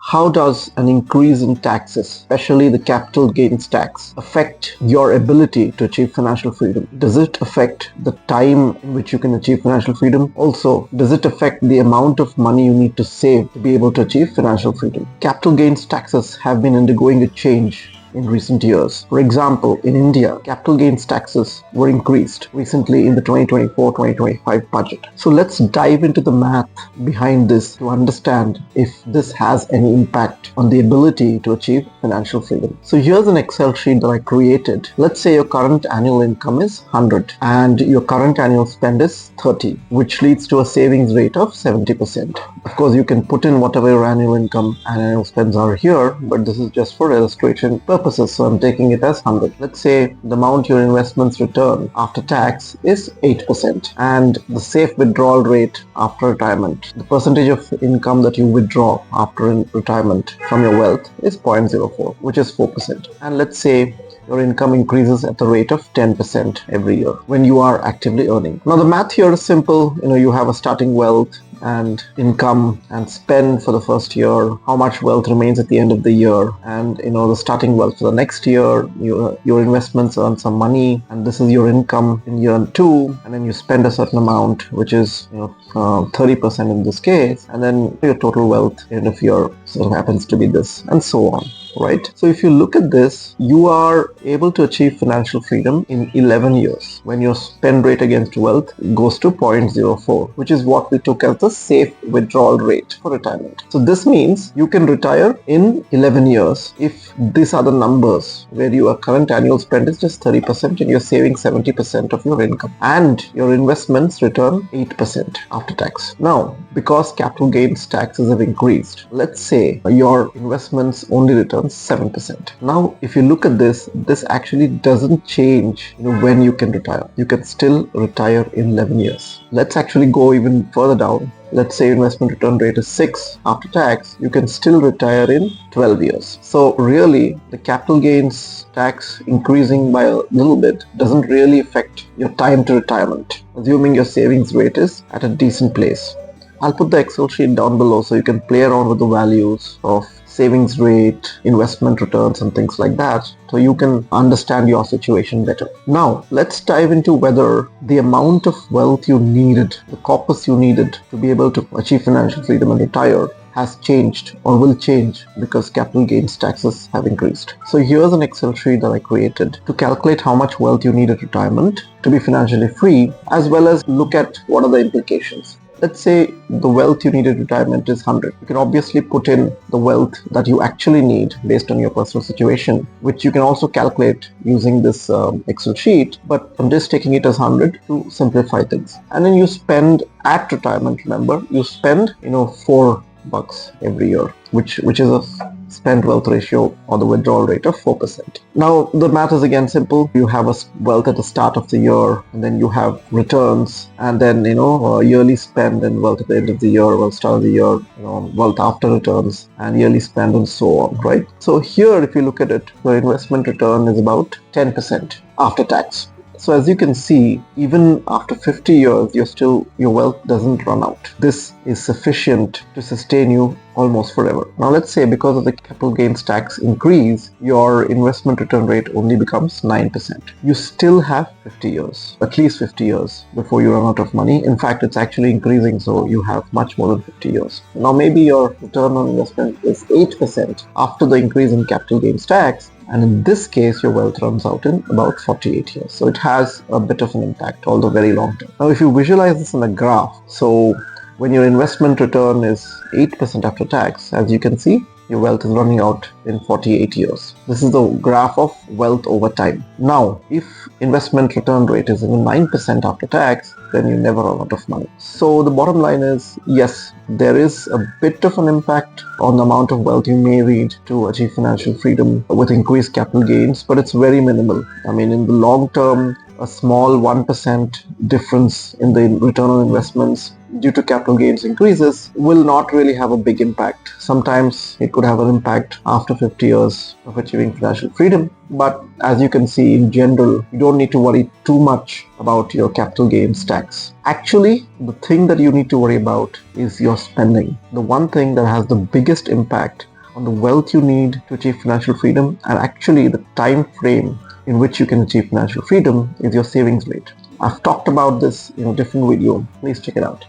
how does an increase in taxes, especially the capital gains tax, affect your ability to achieve financial freedom? Does it affect the time in which you can achieve financial freedom? Also, does it affect the amount of money you need to save to be able to achieve financial freedom? Capital gains taxes have been undergoing a change in recent years. For example, in India, capital gains taxes were increased recently in the 2024-2025 budget. So let's dive into the math behind this to understand if this has any impact on the ability to achieve financial freedom. So here's an Excel sheet that I created. Let's say your current annual income is 100 and your current annual spend is 30, which leads to a savings rate of 70%. Of course, you can put in whatever your annual income and annual spends are here, but this is just for illustration purposes, so I'm taking it as 100. Let's say the amount your investments return after tax is 8%, and the safe withdrawal rate after retirement, the percentage of income that you withdraw after retirement from your wealth, is 0.04, which is 4%. And let's say your income increases at the rate of 10% every year when you are actively earning. Now the math here is simple. You have a starting wealth and income and spend for the first year, how much wealth remains at the end of the year, and the starting wealth for the next year. Your investments earn some money, and this is your income in year 2, and then you spend a certain amount, which is 30% in this case, and then your total wealth end of year so happens to be this, and so on. Right? So if you look at this, you are able to achieve financial freedom in 11 years when your spend rate against wealth goes to 0.04, which is what we took as the safe withdrawal rate for retirement. So this means you can retire in 11 years if these are the numbers where your current annual spend is just 30% and you're saving 70% of your income, and your investments return 8% after tax. Now, because capital gains taxes have increased, let's say your investments only return 7%. Now, if you look at this actually doesn't change when you can retire. You can still retire in 11 years. Let's actually go even further down. Let's say investment return rate is 6 after tax, you can still retire in 12 years. So really, the capital gains tax increasing by a little bit doesn't really affect your time to retirement, assuming your savings rate is at a decent place. I'll put the Excel sheet down below so you can play around with the values of savings rate, investment returns, and things like that, so you can understand your situation better. Now, let's dive into whether the amount of wealth you needed, the corpus you needed to be able to achieve financial freedom and retire has changed or will change because capital gains taxes have increased. So here's an Excel sheet that I created to calculate how much wealth you need at retirement to be financially free, as well as look at what are the implications. Let's say the wealth you need at retirement is 100. You can obviously put in the wealth that you actually need based on your personal situation, which you can also calculate using this Excel sheet, but I'm just taking it as 100 to simplify things. And then you spend at retirement, remember, you spend $4 every year, which is a spend wealth ratio or the withdrawal rate of 4%. Now the math is again simple. You have a wealth at the start of the year, and then you have returns, and then yearly spend and wealth at the end of the year, wealth start of the year, wealth after returns, and yearly spend, and so on, right? So here, if you look at it, your investment return is about 10% after tax. So as you can see, even after 50 years, your wealth doesn't run out. This is sufficient to sustain you almost forever. Now let's say because of the capital gains tax increase, your investment return rate only becomes 9%. You still have 50 years, at least 50 years before you run out of money. In fact, it's actually increasing, so you have much more than 50 years. Now maybe your return on investment is 8% after the increase in capital gains tax, and in this case your wealth runs out in about 48 years. So it has a bit of an impact, although very long term. Now if you visualize this in a graph, so when your investment return is 8% after tax, as you can see, your wealth is running out in 48 years. This is the graph of wealth over time. Now, if investment return rate is even 9% after tax, then you never run out of money. So the bottom line is, yes, there is a bit of an impact on the amount of wealth you may need to achieve financial freedom with increased capital gains, but it's very minimal. I mean, in the long term, a small 1% difference in the return on investments due to capital gains increases will not really have a big impact. Sometimes it could have an impact after 50 years of achieving financial freedom, but as you can see, in general, you don't need to worry too much about your capital gains tax. Actually, the thing that you need to worry about is your spending. The one thing that has the biggest impact on the wealth you need to achieve financial freedom, and actually the time frame in which you can achieve financial freedom is your savings rate. I've talked about this in a different video. Please check it out.